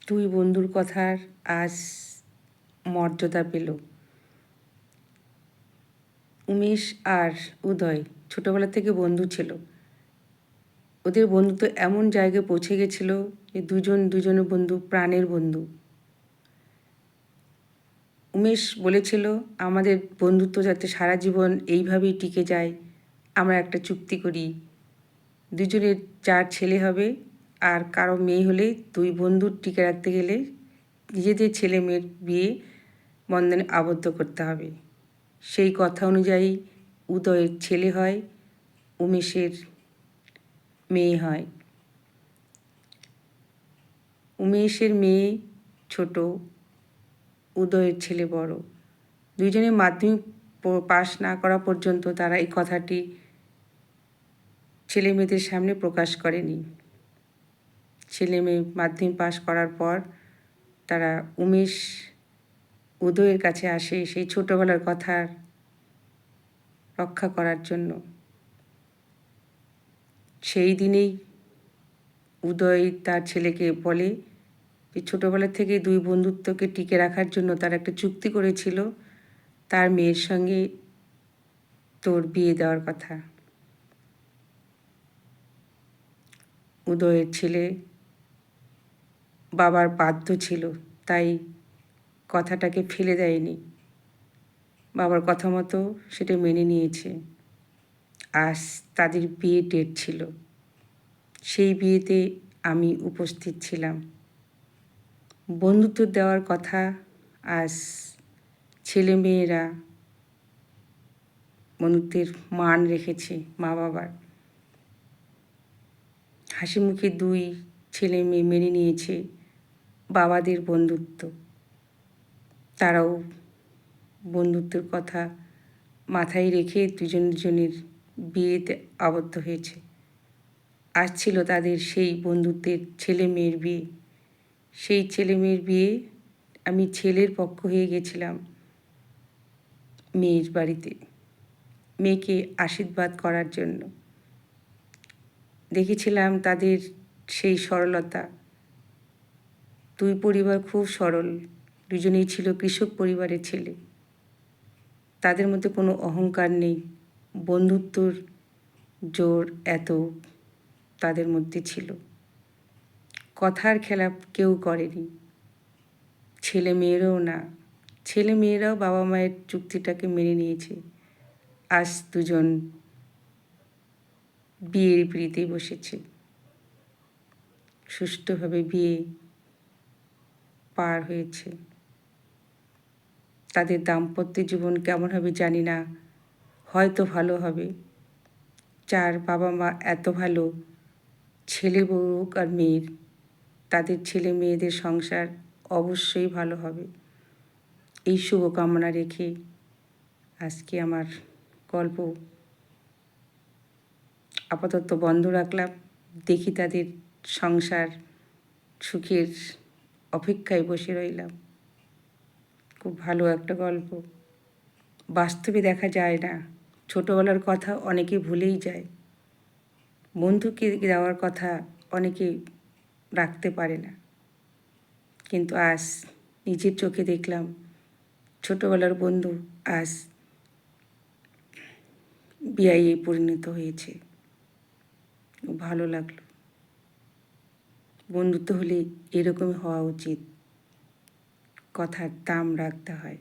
দুই বন্ধুর কথার আজ মর্যাদা পেল। উমেশ আর উদয় ছোটবেলা থেকে বন্ধু ছিল। ওদের বন্ধুত্ব এমন জায়গায় পৌঁছে গেছিল যে দুজনের বন্ধু, প্রাণের বন্ধু। উমেশ বলেছিল আমাদের বন্ধুত্ব যাতে সারা জীবন এইভাবেই টিকে যায়, আমরা একটা চুক্তি করি। দুজনের যার ছেলে হবে আর কারো মেয়ে হলে দুই বন্ধু টিকে রাখতে গেলে নিজেদের ছেলে মেয়ের বিয়ে বন্ধনে আবদ্ধ করতে হবে। সেই কথা অনুযায়ী উদয়ের ছেলে হয়, উমেশের মেয়ে হয়। উমেশের মেয়ে ছোট, উদয়ের ছেলে বড়। দুইজনে মাধ্যমিক পাশ না করা পর্যন্ত তারা এই কথাটি ছেলে মেয়েদের সামনে প্রকাশ করেনি। ছেলে মেয়ে মাধ্যমিক পাশ করার পর তারা উমেশ উদয়ের কাছে আসে সেই ছোটোবেলার কথা রক্ষা করার জন্য। সেই দিনেই উদয় তার ছেলেকে বলে যে ছোটোবেলা থেকে দুই বন্ধুত্বকে টিকে রাখার জন্য তারা একটা চুক্তি করেছিল তার মেয়ের সঙ্গে তোর বিয়ে দেওয়ার কথা। উদয়ের ছেলে বাবার বাধ্য ছিল, তাই কথাটাকে ফেলে দেয়নি। বাবার কথা মতো সেটা মেনে নিয়েছে। আজ তাদের বিয়ে ডেট ছিল। সেই বিয়েতে আমি উপস্থিত ছিলাম। বন্ধুত্ব দেওয়ার কথা আজ ছেলে মেয়েরা বন্ধুত্বের মান রেখেছে মা বাবার। হাসি মুখে দুই ছেলে মেয়ে মেনে নিয়েছে বাবাদের বন্ধুত্ব। তারাও বন্ধুত্বের কথা মাথায় রেখে দুজনের বিয়েতে আবদ্ধ হয়েছে। আজ ছিল তাদের সেই বন্ধুত্বের ছেলে মেয়ের বিয়ে। সেই ছেলে মেয়ের বিয়ে আমি ছেলের পক্ষ হয়ে গেছিলাম মেয়ের বাড়িতে, মেয়েকে আশীর্বাদ করার জন্য। দেখেছিলাম তাদের সেই সরলতা। দুই পরিবার খুব সরল, দুজনেই ছিল কৃষক পরিবারের ছেলে। তাদের মধ্যে কোনো অহংকার নেই, বন্ধুত্বর জোর এত তাদের মধ্যে ছিল। কথার খেলাপ কেউ করেনি, ছেলে মেয়েরাও না। ছেলে মেয়েরাও বাবা মায়ের চুক্তিটাকে মেনে নিয়েছে। আজ দুজন বিয়ের পিঁড়িতে বসেছে। সুষ্ঠুভাবে বিয়ে পার হয়েছে। তাদের দাম্পত্য জীবন কেমন হবে জানি না, হয়তো ভালো হবে। যার বাবা মা এত ভালো, ছেলে বউ আর মেয়ের, তাদের ছেলে মেয়েদের সংসার অবশ্যই ভালো হবে। এই শুভকামনা রেখে আজকে আমার গল্প আপাতত বন্ধ রাখলাম। দেখি তাদের সংসার সুখের অপেক্ষায় বসে রইলাম। খুব ভালো একটা গল্প, বাস্তবে দেখা যায় না। ছোটোবেলার কথা অনেকে ভুলেই যায়, বন্ধুকে দেওয়ার কথা অনেকে রাখতে পারে না। কিন্তু আজ নিজের চোখে দেখলাম ছোটোবেলার বন্ধু আজ বিয়ে পরিণত হয়েছে। ভালো লাগলো। বন্ধুত্ব হলে এরকমই হওয়া উচিত, কথার দাম রাখতে হয়।